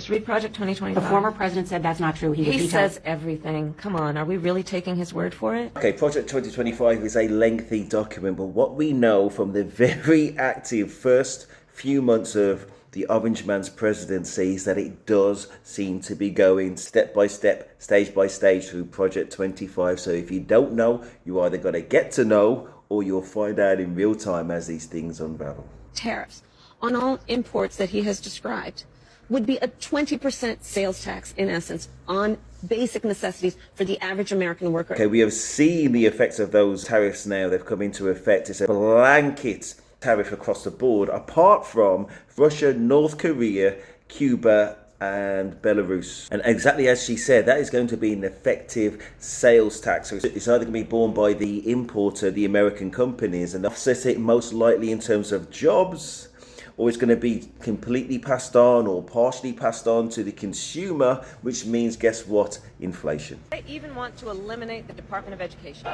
Just read Project 2025. The former president said that's not true. He says everything. Come on, are we really taking his word for it? Okay, Project 2025 is a lengthy document, but what we know from the very active first few months of the Orange Man's presidency is that it does seem to be going step by step, stage by stage through Project 25. So if you don't know, you either got to get to know or you'll find out in real time as these things unravel. Tariffs on all imports that he has described would be a 20% sales tax, in essence, on basic necessities for the average American worker. Okay, we have seen the effects of those tariffs now. They've come into effect. It's a blanket tariff across the board, apart from Russia, North Korea, Cuba, and Belarus. And exactly as she said, that is going to be an effective sales tax. So it's either going to be borne by the importer, the American companies, and offset it most likely in terms of jobs, or it's going to be completely passed on or partially passed on to the consumer, which means, guess what? Inflation. They even want to eliminate the Department of Education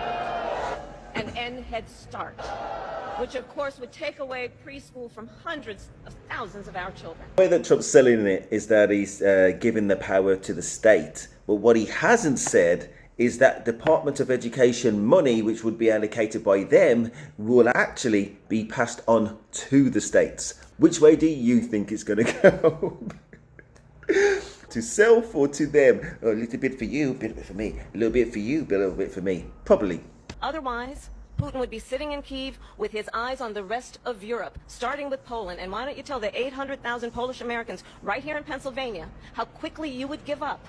and end Head Start, which of course would take away preschool from hundreds of thousands of our children. The way that Trump's selling it is that he's giving the power to the state. But what he hasn't said is that Department of Education money, which would be allocated by them, will actually be passed on to the states. Which way do you think it's going to go? To self or to them? Oh, a little bit for you, a bit for me. A little bit for you, a little bit for me. Probably. Otherwise, Putin would be sitting in Kyiv with his eyes on the rest of Europe, starting with Poland. And why don't you tell the 800,000 Polish Americans right here in Pennsylvania how quickly you would give up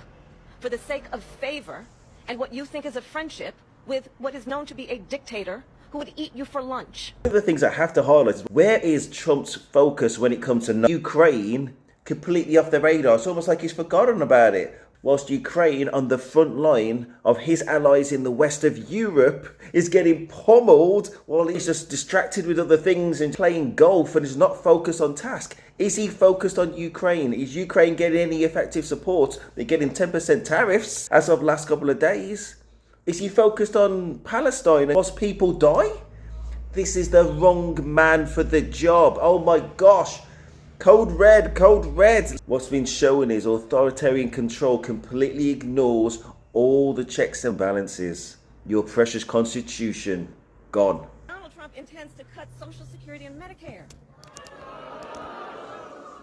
for the sake of favor and what you think is a friendship with what is known to be a dictator who would eat you for lunch. One of the things I have to highlight is, where is Trump's focus when it comes to Ukraine? Completely off the radar. It's almost like he's forgotten about it. Whilst Ukraine, on the front line of his allies in the west of Europe, is getting pummeled while he's just distracted with other things and playing golf and is not focused on task. Is he focused on Ukraine? Is Ukraine getting any effective support? They're getting 10% tariffs as of last couple of days. Is he focused on Palestine whilst people die? This is the wrong man for the job. Oh my gosh. Code red, code red. What's been shown is authoritarian control completely ignores all the checks and balances. Your precious constitution, gone. Donald Trump intends to cut Social Security and Medicare.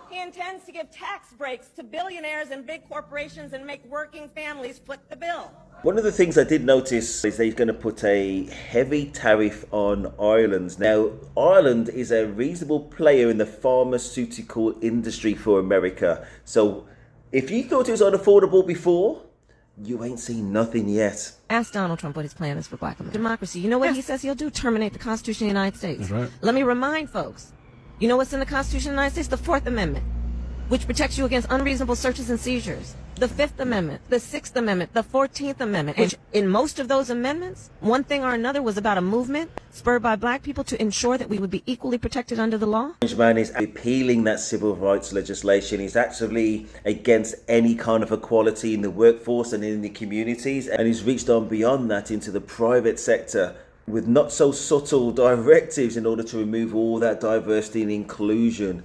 He intends to give tax breaks to billionaires and big corporations and make working families foot the bill. One of the things I did notice is that he's going to put a heavy tariff on Ireland. Now, Ireland is a reasonable player in the pharmaceutical industry for America. So if you thought it was unaffordable before, you ain't seen nothing yet. Ask Donald Trump what his plan is for black America. Democracy. You know what he says he'll do? Terminate the Constitution of the United States. That's right. Let me remind folks. You know what's in the Constitution of the United States? The Fourth Amendment, which protects you against unreasonable searches and seizures. The Fifth Amendment, the Sixth Amendment, the 14th Amendment, which in most of those amendments, one thing or another was about a movement spurred by black people to ensure that we would be equally protected under the law. Orange Man is repealing that civil rights legislation. He's actively against any kind of equality in the workforce and in the communities. And he's reached on beyond that into the private sector with not so subtle directives in order to remove all that diversity and inclusion.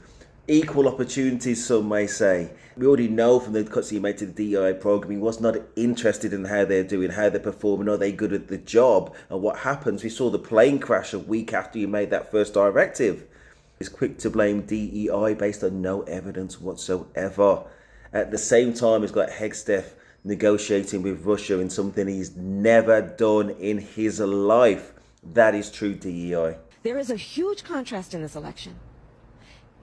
Equal opportunities, some may say. We already know from the cuts he made to the DEI program, he was not interested in how they're doing, how they're performing, are they good at the job? And what happens? We saw the plane crash a week after he made that first directive. He's quick to blame DEI based on no evidence whatsoever. At the same time, he's got Hegsteth negotiating with Russia in something he's never done in his life. That is true DEI. There is a huge contrast in this election.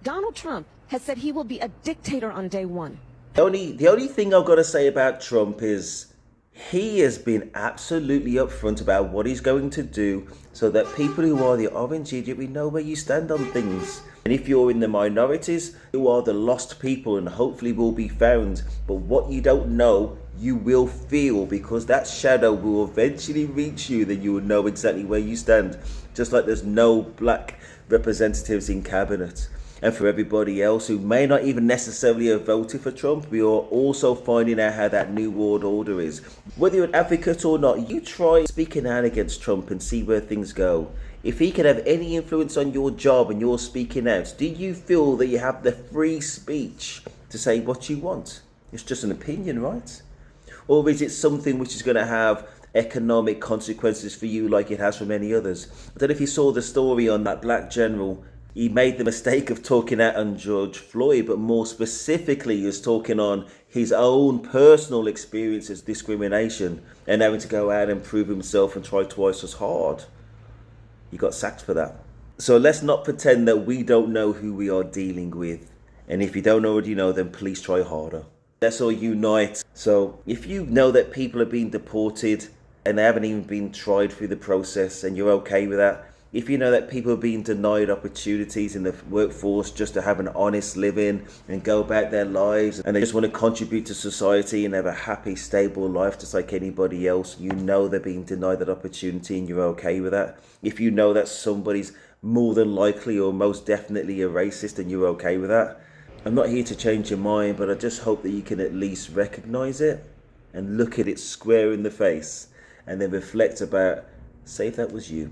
Donald Trump has said he will be a dictator on day one. The only thing I've got to say about Trump is he has been absolutely upfront about what he's going to do so that people who are the orange idiot, we know where you stand on things. And if you're in the minorities, you are the lost people and hopefully will be found. But what you don't know, you will feel, because that shadow will eventually reach you, then you will know exactly where you stand. Just like there's no black representatives in cabinet. And for everybody else who may not even necessarily have voted for Trump, we are also finding out how that new world order is. Whether you're an advocate or not, you try speaking out against Trump and see where things go. If he can have any influence on your job and you're speaking out, do you feel that you have the free speech to say what you want. It's just an opinion, right? Or is it something which is going to have economic consequences for you like it has for many others? I don't know if you saw the story on that black general. He made the mistake of talking out on George Floyd, but more specifically he was talking on his own personal experiences of discrimination and having to go out and prove himself and try twice as hard. He got sacked for that. So let's not pretend that we don't know who we are dealing with. And if you don't already know, then please try harder. Let's all unite. So if you know that people are being deported and they haven't even been tried through the process and you're okay with that, if you know that people are being denied opportunities in the workforce just to have an honest living and go about their lives and they just want to contribute to society and have a happy, stable life just like anybody else, you know they're being denied that opportunity and you're okay with that. If you know that somebody's more than likely or most definitely a racist and you're okay with that, I'm not here to change your mind, but I just hope that you can at least recognize it and look at it square in the face and then reflect about, say if that was you.